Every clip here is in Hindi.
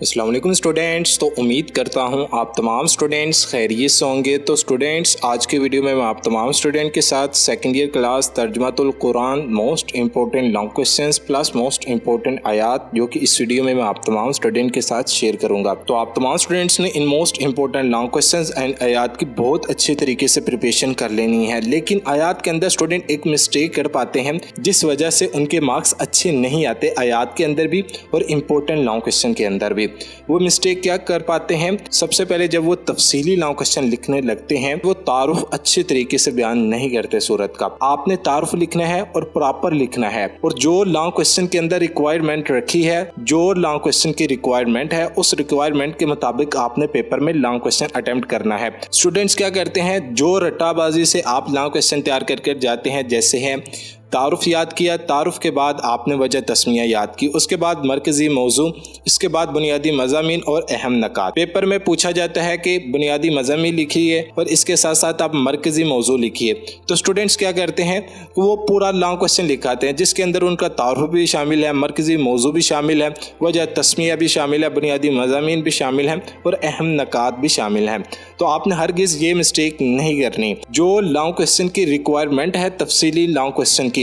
अस्सलाम वालेकुम स्टूडेंट्स। तो उम्मीद करता हूँ आप तमाम स्टूडेंट्स खैरियत से होंगे। तो स्टूडेंट्स, आज के वीडियो में मैं आप तमाम स्टूडेंट के साथ सेकंड ईयर क्लास तर्जुमातुल Quran most important long questions plus most important आयात जो कि इस वीडियो में मैं आप तमाम स्टूडेंट के साथ शेयर करूँगा। तो आप तमाम स्टूडेंट्स ने in most important long questions and आयात की बहुत अच्छे तरीके से प्रिपरेशन कर लेनी है, लेकिन आयात के अंदर स्टूडेंट एक मिस्टेक कर पाते हैं जिस वजह से उनके मार्क्स अच्छे नहीं आते, आयात के अंदर भी और इम्पोर्टेंट लॉन्ग क्वेश्चन के अंदर भी। वो मिस्टेक क्या कर पाते हैं, सबसे पहले जब वो तफसीली लॉन्ग क्वेश्चन लिखने लगते हैं वो तारुफ अच्छे तरीके से बयान नहीं करते सूरत का। आपने तारुफ लिखना है और प्रॉपर लिखना है, और जो लॉन्ग क्वेश्चन के अंदर रिक्वायरमेंट रखी है, जो लॉन्ग क्वेश्चन की रिक्वायरमेंट है, उस रिक्वायरमेंट के मुताबिक आपने पेपर में लॉन्ग क्वेश्चन अटेम्प्ट करना है। स्टूडेंट्स क्या करते हैं, जो रट्टाबाजी से आप लॉन्ग क्वेश्चन तैयार करके जाते हैं, जैसे है तारुफ याद किया, तारुफ के बाद आपने वजह तस्मिया याद की, उसके बाद मरकजी मौजू, इसके बाद बुनियादी मज़ामीन और अहम नकात। पेपर में पूछा जाता है कि बुनियादी मज़ामीन लिखिए और इसके साथ साथ आप मरकजी मौजू लिखिए। तो स्टूडेंट्स क्या करते हैं, वो पूरा लॉन्ग क्वेश्चन लिखाते हैं जिसके अंदर उनका तारुफ भी शामिल है, मरकजी मौजू भी शामिल है, वजह तस्मिया भी शामिल है, बुनियादी मज़ामीन भी शामिल हैं और अहम नकात भी शामिल हैं। तो आपने हरगिज़ ये मिस्टेक नहीं करनी। जो लॉन्ग क्वेश्चन की रिक्वायरमेंट है तफसीली लॉन्ग क्वेश्चन की,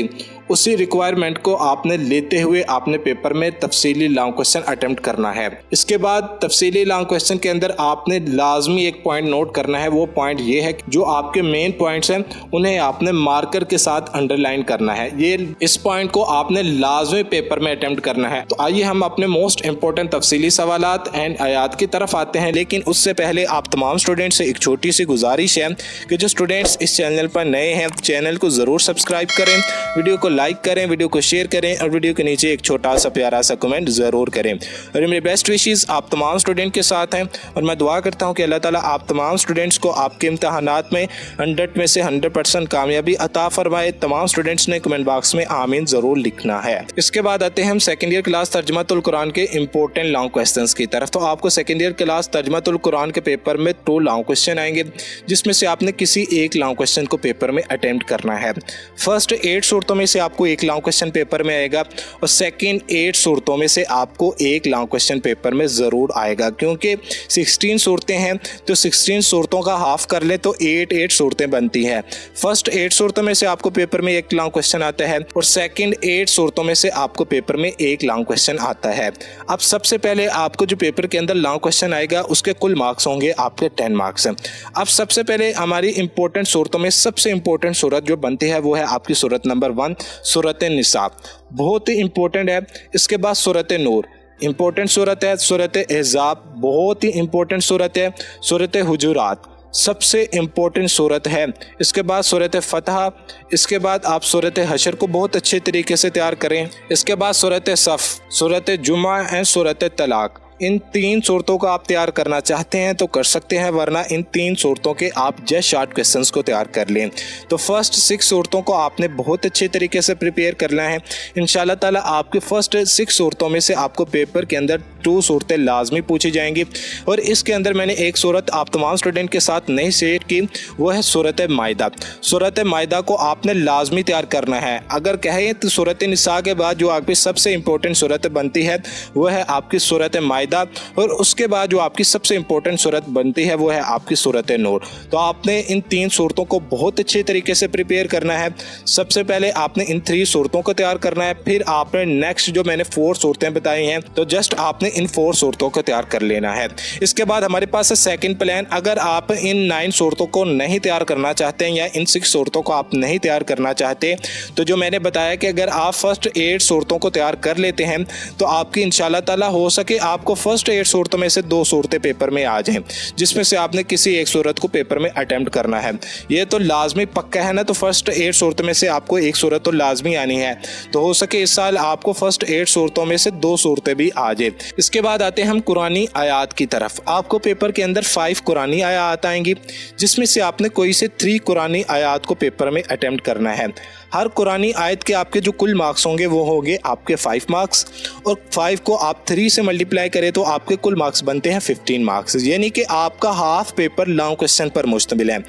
उसी रिक्वायरमेंट को आपने लेते हुए आपने पेपर में तफसीली लॉन्ग क्वेश्चन अटेम्प्ट करना है। इसके बाद तफसीली लॉन्ग क्वेश्चन के अंदर आपने लाजमी एक पॉइंट नोट करना है। वो पॉइंट ये है कि जो आपके मेन पॉइंट्स हैं उन्हें आपने मार्कर के साथ अंडरलाइन करना है। ये इस पॉइंट को आपने लाजमी पेपर में अटेम्प्ट करना है। तो आइए हम अपने मोस्ट इंपॉर्टेंट तफसीली सवालात एंड आयात की तरफ आते हैं, लेकिन उससे पहले आप तमाम स्टूडेंट से एक छोटी सी गुजारिश है कि जो स्टूडेंट्स इस चैनल पर नए हैं, चैनल को ज़रूर सब्सक्राइब करें, वीडियो को लाइक करें, वीडियो को शेयर करें और वीडियो के नीचे एक छोटा सा प्यारा सा कमेंट ज़रूर करें। और मेरे बेस्ट विशेस आप तमाम स्टूडेंट के साथ हैं और मैं दुआ करता हूं कि अल्लाह ताला आप तमाम स्टूडेंट्स को आपके इम्तहानात में 100 में से 100% कामयाबी अता फरमाए। तमाम स्टूडेंट्स ने कमेंट बॉक्स में आमीन ज़रूर लिखना है। इसके बाद आते हैं हम सेकेंड ईयर क्लास तर्जुमातुल कुरान के इंपॉर्टेंट लॉन्ग क्वेश्चन की तरफ। तो आपको सेकेंड ईयर क्लास तर्जुमातुल कुरान के पेपर में 2 लॉन्ग क्वेश्चन आएंगे, जिसमें से आपने किसी एक लॉन्ग क्वेश्चन को पेपर में अटेम्प्ट करना है। फर्स्ट 8 सूरतों में से आपको एक लॉन्ग क्वेश्चन पेपर में आएगा और सेकंड 8 सूरतों में से आपको एक लॉन्ग क्वेश्चन पेपर में ज़रूर आएगा, क्योंकि 16 सूरतें हैं तो 16 सूरतों का हाफ कर ले तो 8 सूरतें बनती हैं। फर्स्ट 8 सूरतों में से आपको पेपर में एक लॉन्ग क्वेश्चन आता है और सेकंड 8 सूरतों में से आपको पेपर में एक लॉन्ग क्वेश्चन आता है। अब सबसे पहले आपको जो पेपर के अंदर लॉन्ग क्वेश्चन आएगा उसके कुल मार्क्स होंगे आपके 10 मार्क्स हैं। अब सबसे पहले हमारी इंपॉर्टेंट सूरतों में सबसे इंपॉर्टेंट सूरत जो बनती है वो है आपकी सूरत नंबर 1 सूरत निसा, बहुत ही इंपॉर्टेंट है। इसके बाद सूरत नूर इंपॉर्टेंट सूरत है, सूरत अहज़ाब बहुत ही इंपॉर्टेंट सूरत है, सूरत हुजुरात सबसे इंपॉर्टेंट सूरत है। इसके बाद सूरत फतह, इसके बाद आप सूरत हशर को बहुत अच्छे तरीके से तैयार करें। इसके बाद सूरत सफ़, सूरत जुमा एंड सूरत तलाक। इन 3 सूरतों को आप तैयार करना चाहते हैं तो कर सकते हैं, वरना इन 3 सूरतों के आप जस्ट शॉर्ट क्वेश्चंस को तैयार कर लें। तो फर्स्ट 6 सूरतों को आपने बहुत अच्छे तरीके से प्रिपेयर करना है। इंशाल्लाह ताला आपके फर्स्ट 6 सूरतों में से आपको पेपर के अंदर 2 सूरतें लाजमी पूछी जाएंगी, और इसके अंदर मैंने एक सूरत आप तमाम स्टूडेंट के साथ नहीं शेयर की, वो है सूरत माइदा। सूरत माइदा को आपने लाजमी तैयार करना है। अगर कहें तो सूरत निसा के बाद जो आपकी सबसे इंपॉर्टेंट सूरत बनती है वो है आपकी सूरत माइदा, और उसके बाद जो आपकी सबसे इंपॉर्टेंट सूरत बनती है वो है आपकी सूरत नूर। तो आपने इन 3 सूरतों को बहुत अच्छे तरीके से प्रिपेयर करना है। सबसे पहले आपने इन 3 सूरतों को तैयार करना है, फिर आपने नेक्स्ट जो मैंने 4 सूरतें बताई हैं तो जस्ट आपने इन 4 सूरतों को तैयार कर लेना है। इसके बाद हमारे पास है सेकंड प्लान। अगर आप इन 9 सूरतों को नहीं तैयार करना चाहते हैं या इन 6 सूरतों को आप नहीं तैयार करना चाहते, तो जो मैंने बताया कि अगर आप फर्स्ट 8 सूरतों को तैयार कर लेते हैं तो आपकी इंशाल्लाह ताला हो सके आपको फर्स्ट 8 सूरतों में से 2 सूरतें पेपर में आ जाएं, जिसमें से आपने किसी एक सूरत को पेपर में अटेम्प्ट करना है। ये तो लाजमी पक्का है ना, तो फर्स्ट 8 सूरतों में से आपको एक सूरत तो लाजमी आनी है। तो हो सके इस साल आपको फर्स्ट 8 सूरतों में से 2 सूरतें भी आ जाए। इसके बाद आते हैं हम कुरानी आयात की तरफ। आपको पेपर के अंदर 5 कुरानी आयात आएंगी, जिसमें से आपने कोई से 3 कुरानी आयात को पेपर में अटेम्प्ट करना है। हर कुरानी आयत के आपके जो कुल मार्क्स होंगे वो होंगे आपके 5 मार्क्स, और 5 को आप 3 से मल्टीप्लाई करें करें तो आपके कुल मार्क्स बनते हैं 15 मार्क्स, यानी कि आपका हाफ पेपर लॉन्ग क्वेश्चन पर मुश्तमिल है।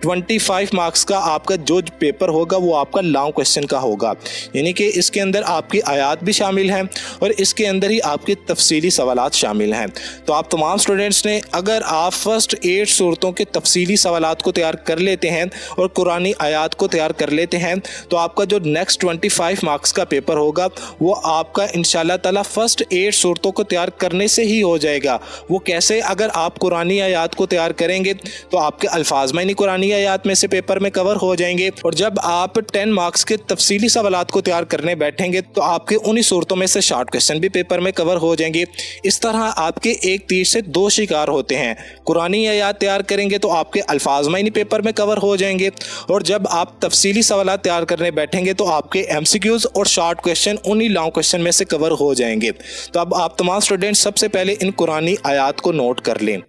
25 मार्क्स का आपका जो पेपर होगा वो आपका लॉन्ग क्वेश्चन का होगा, यानी कि इसके अंदर आपकी आयात भी शामिल हैं और इसके अंदर ही आपके तफसीली सवालात शामिल हैं। तो आप तमाम स्टूडेंट्स ने अगर आप फर्स्ट 8 सूरतों के तफसीली सवालात को तैयार कर लेते हैं और कुरानी आयात को तैयार कर लेते हैं तो आपका जो नेक्स्ट 25 मार्क्स का पेपर होगा वो आपका इंशाल्लाह ताला फर्स्ट 8 सूरतों को तैयार करने से ही हो जाएगा। वो कैसे? अगर आप कुरानी आयात को तैयार करेंगे तो आपके अल्फाज मानी कुरानी आयात में से पेपर में कवर हो जाएंगे और जब आप 10 मार्क्स के तफसीली सवालात को तैयार करने बैठेंगे तो आपके उन्हीं सूरतों में से शॉर्ट क्वेश्चन भी पेपर में कवर हो जाएंगे। इस तरह आपके एक तीर से 2 शिकार होते हैं। कुरानी आयात तैयार करेंगे तो आपके अल्फाज मानी पेपर में कवर हो जाएंगे और जब आप तफसीली सवालात तैयार करने बैठेंगे तो आपके एमसीक्यूज और शॉर्ट क्वेश्चन उन्हीं लॉन्ग क्वेश्चन में से कवर हो जाएंगे। तो अब आप तमाम स्टूडेंट्स सबसे पहले इन कुरानी आयात को नोट कर लें।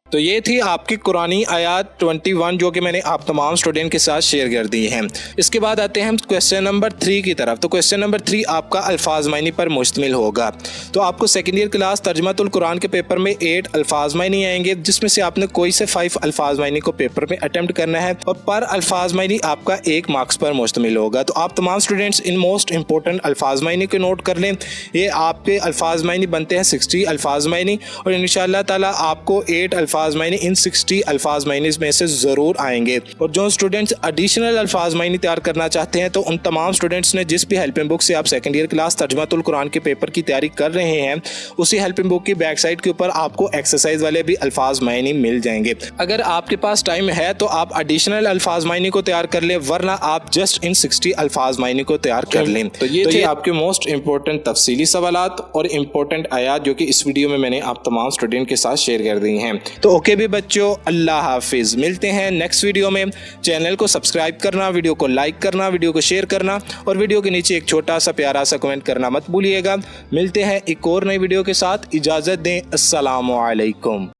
तो ये थी आपकी कुरानी आयात 21 जो कि मैंने आप तमाम स्टूडेंट के साथ शेयर कर दी हैं। इसके बाद आते हैं हम क्वेश्चन नंबर 3 की तरफ। तो क्वेश्चन नंबर 3 आपका अल्फाज मायनी पर मुश्तमिल होगा। तो आपको सेकेंड ईयर क्लास तर्जुमातुल कुरान के पेपर में 8 अल्फाज मायनी आएंगे जिसमें से आपने कोई से 5 अल्फाज मायनी को पेपर में अटेम्प्ट करना है और पर अल्फाज मायनी आपका 1 मार्क्स पर मुश्तमिल होगा। तो आप तमाम स्टूडेंट्स इन मोस्ट इंपॉर्टेंट अल्फाज मायनी को नोट कर लें। ये आपके अल्फाज मायनी बनते हैं 60 अल्फाज मायनी और इंशाअल्लाह ताला आपको 8 अल्फाज मायनी इन 60 अल्फाज मायनी में से ज़रूर आएंगे। और जो स्टूडेंट्स एडिशनल अल्फाज मायनी तैयार करना चाहते हैं तो उन तमाम स्टूडेंट्स ने जिस भी हेल्पिंग बुक से आप सेकंड ईयर क्लास तर्जुमातुल कुरान के पेपर की तैयारी कर रहे हैं उसी हेल्पिंग बुक की बैक साइड के ऊपर आपको एक्सरसाइज वाले भी अल्फाज मायनी मिल जाएंगे। अगर आपके पास टाइम है तो आप एडिशनल अल्फाज मायनी को तैयार कर लें, वरना आप जस्ट इन 60 अल्फाज मायनी को तैयार कर लें। तो ये थे आपके मोस्ट इंपॉर्टेंट तफसीली सवालात और इंपॉर्टेंट आयात जो कि इस वीडियो में मैंने आप तमाम स्टूडेंट के साथ शेयर कर दी हैं। तो ओके भी बच्चों, अल्लाह हाफिज। मिलते हैं नेक्स्ट वीडियो में। चैनल को सब्सक्राइब करना, वीडियो को लाइक करना, वीडियो को शेयर करना और वीडियो के नीचे एक छोटा सा प्यारा सा कमेंट करना मत भूलिएगा। मिलते हैं एक और नई वीडियो के साथ। इजाज़त दें। अस्सलामु अलैकुम।